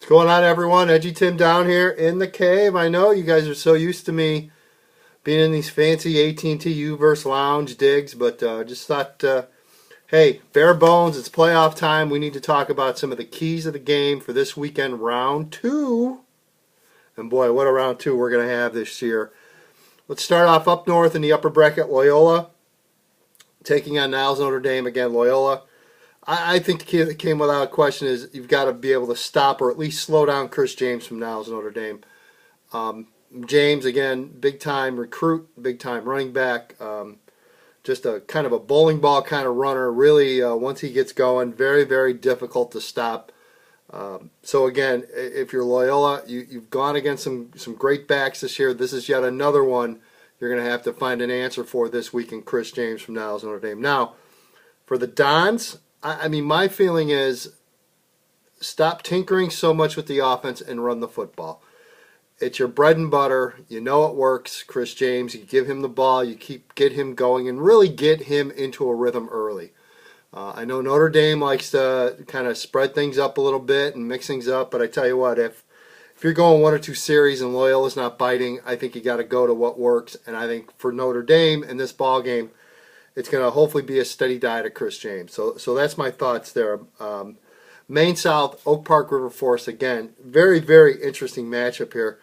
What's going on, everyone? EDGYTIM down here in the cave. I know you guys are so used to me being in these fancy AT&T U-verse lounge digs, but just thought, hey, bare bones, it's playoff time. We need to talk about some of the keys of the game for this weekend, round two. And boy, what a round two we're going to have this year. Let's start off up north in the upper bracket, Loyola, taking on Niles Notre Dame. Again, Loyola. I think the key that came without question is you've got to be able to stop or at least slow down Chris James from Niles Notre Dame. James, again, big-time recruit, big-time running back, just a kind of a bowling ball kind of runner. Really, once he gets going, very, very difficult to stop. So, again, if you're Loyola, you've gone against some great backs this year. This is yet another one you're going to have to find an answer for this week in Chris James from Niles Notre Dame. Now, for the Dons, I mean, my feeling is stop tinkering so much with the offense and run the football. It's your bread and butter. You know it works. Chris James, you give him the ball, you get him going, and really get him into a rhythm early. I know Notre Dame likes to kind of spread things up a little bit and mix things up, but I tell you what, if you're going one or two series and Loyola's not biting, I think you got to go to what works. And I think for Notre Dame in this ball game, it's going to hopefully be a steady diet of Chris James. So that's my thoughts there. Maine South, Oak Park River Forest, again, very, very interesting matchup here.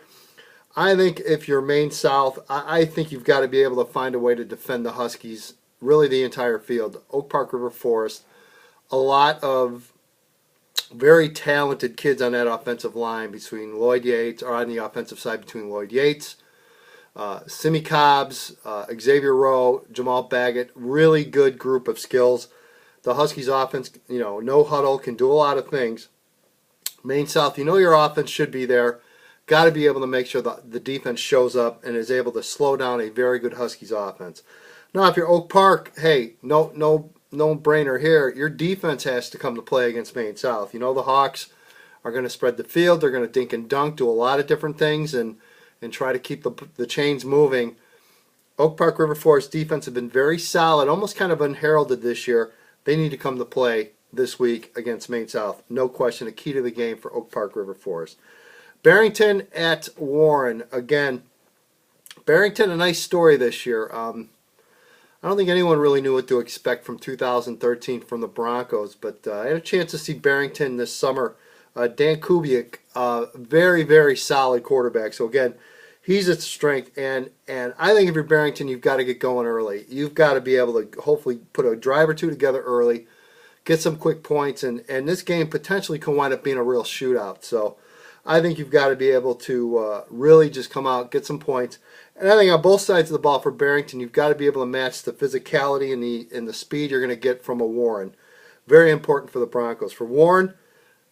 I think if you're Maine South, I think you've got to be able to find a way to defend the Huskies, really the entire field. Oak Park River Forest, a lot of very talented kids on that offensive line between Lloyd Yates, or on the offensive side between Lloyd Yates, Simeon Keys, Xavier Rowe, Jamal Baggett, really good group of skills. The Huskies offense, no huddle, can do a lot of things. Maine South, your offense should be there. Got to be able to make sure the defense shows up and is able to slow down a very good Huskies offense. Now, if you're Oak Park, hey, no brainer here. Your defense has to come to play against Maine South. The Hawks are going to spread the field. They're going to dink and dunk, do a lot of different things, and try to keep the chains moving. Oak Park River Forest defense have been very solid, almost kind of unheralded this year. They need to come to play this week against Maine South. No question, a key to the game for Oak Park River Forest. Barrington at Warren. Again, Barrington, a nice story this year. I don't think anyone really knew what to expect from 2013 from the Broncos, but I had a chance to see Barrington this summer. Dan Kubiak, very, very solid quarterback. So, again, he's its strength. And I think if you're Barrington, you've got to get going early. You've got to be able to hopefully put a drive or two together early, get some quick points, and this game potentially can wind up being a real shootout. So I think you've got to be able to really just come out, get some points. And I think on both sides of the ball for Barrington, you've got to be able to match the physicality and the speed you're going to get from a Warren. Very important for the Broncos. For Warren,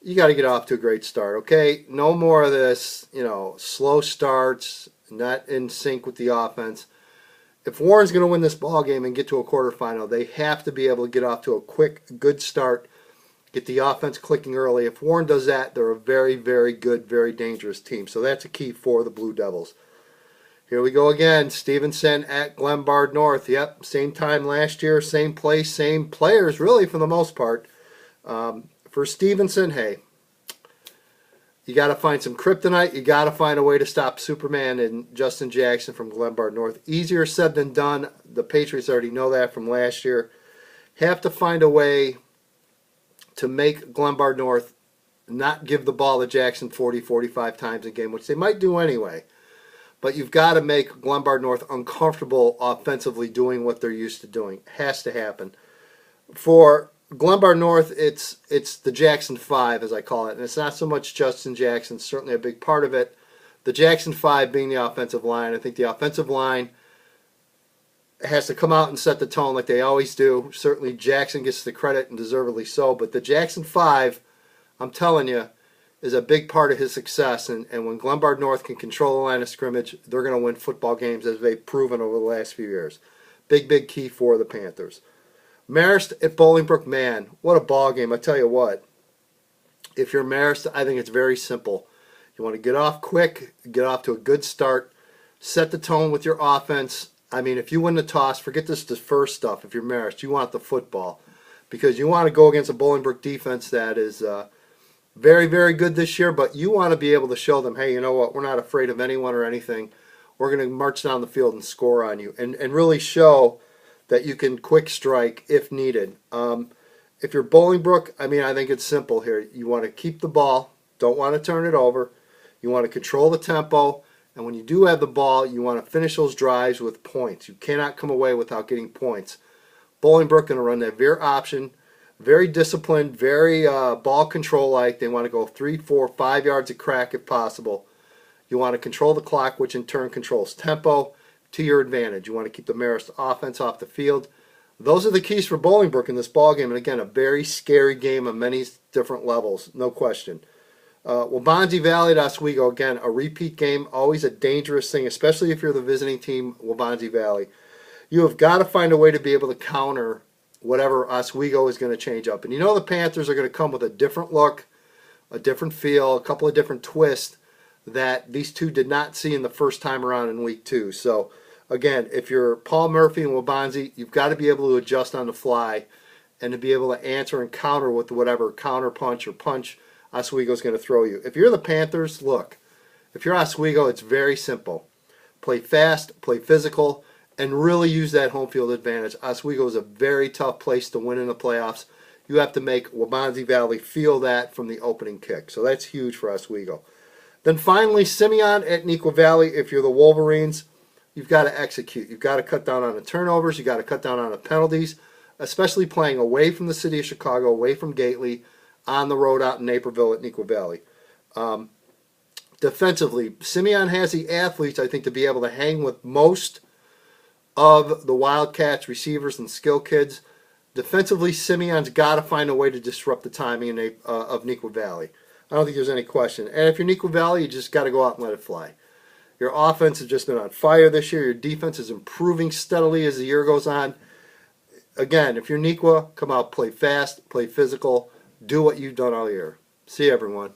you got to get off to a great start, okay? No more of this, slow starts, not in sync with the offense. If Warren's going to win this ball game and get to a quarterfinal, they have to be able to get off to a quick, good start, get the offense clicking early. If Warren does that, they're a very, very good, very dangerous team. So that's a key for the Blue Devils. Here we go again. Stevenson at Glenbard North. Yep, same time last year, same place, same players, really, for the most part. For Stevenson, hey, you got to find some kryptonite. You got to find a way to stop Superman and Justin Jackson from Glenbard North. Easier said than done. The Patriots already know that from last year. Have to find a way to make Glenbard North not give the ball to Jackson 40, 45 times a game, which they might do anyway. But you've got to make Glenbard North uncomfortable offensively doing what they're used to doing. Has to happen. For Glenbard North, it's the Jackson 5, as I call it. And it's not so much Justin Jackson, certainly a big part of it. The Jackson 5 being the offensive line. I think the offensive line has to come out and set the tone like they always do. Certainly Jackson gets the credit, and deservedly so. But the Jackson 5, I'm telling you, is a big part of his success. And when Glenbard North can control the line of scrimmage, they're going to win football games, as they've proven over the last few years. Big, big key for the Panthers. Marist at Bolingbrook, man, what a ball game. I tell you what, if you're Marist, I think it's very simple. You want to get off quick, get off to a good start, set the tone with your offense. I mean, if you win the toss, forget the first stuff. If you're Marist, you want the football, because you want to go against a Bolingbrook defense that is very, very good this year, but you want to be able to show them, hey, you know what, we're not afraid of anyone or anything. We're going to march down the field and score on you, and really show that you can quick strike if needed. If you're Bolingbrook, I mean, I think it's simple here. You want to keep the ball, don't want to turn it over. You want to control the tempo, and when you do have the ball, you want to finish those drives with points. You cannot come away without getting points. Bolingbrook going to run that veer option, very disciplined, very ball control-like. They want to go 3, 4, 5 yards a crack if possible. You want to control the clock, which in turn controls tempo to your advantage. You want to keep the Marist offense off the field. Those are the keys for Bolingbrook in this ball game, and again, a very scary game on many different levels, no question. Waubonsee Valley at Oswego, again, a repeat game, always a dangerous thing, especially if you're the visiting team, Waubonsee Valley. You have got to find a way to be able to counter whatever Oswego is going to change up. And you know the Panthers are going to come with a different look, a different feel, a couple of different twists that these two did not see in the first time around in week 2. So, again, if you're Paul Murphy and Waubonsee, you've got to be able to adjust on the fly and to be able to answer and counter with whatever counter punch or punch Oswego's going to throw you. If you're the Panthers, look, if you're Oswego, it's very simple. Play fast, play physical, and really use that home field advantage. Oswego is a very tough place to win in the playoffs. You have to make Waubonsee Valley feel that from the opening kick. So that's huge for Oswego. Then finally, Simeon at Neuqua Valley. If you're the Wolverines, you've got to execute. You've got to cut down on the turnovers. You've got to cut down on the penalties, especially playing away from the city of Chicago, away from Gately, on the road out in Naperville at Neuqua Valley. Defensively, Simeon has the athletes, I think, to be able to hang with most of the Wildcats, receivers, and skill kids. Defensively, Simeon's got to find a way to disrupt the timing of Neuqua Valley. I don't think there's any question. And if you're Neuqua Valley, you just got to go out and let it fly. Your offense has just been on fire this year. Your defense is improving steadily as the year goes on. Again, if you're Neuqua, come out, play fast, play physical, do what you've done all year. See you, everyone.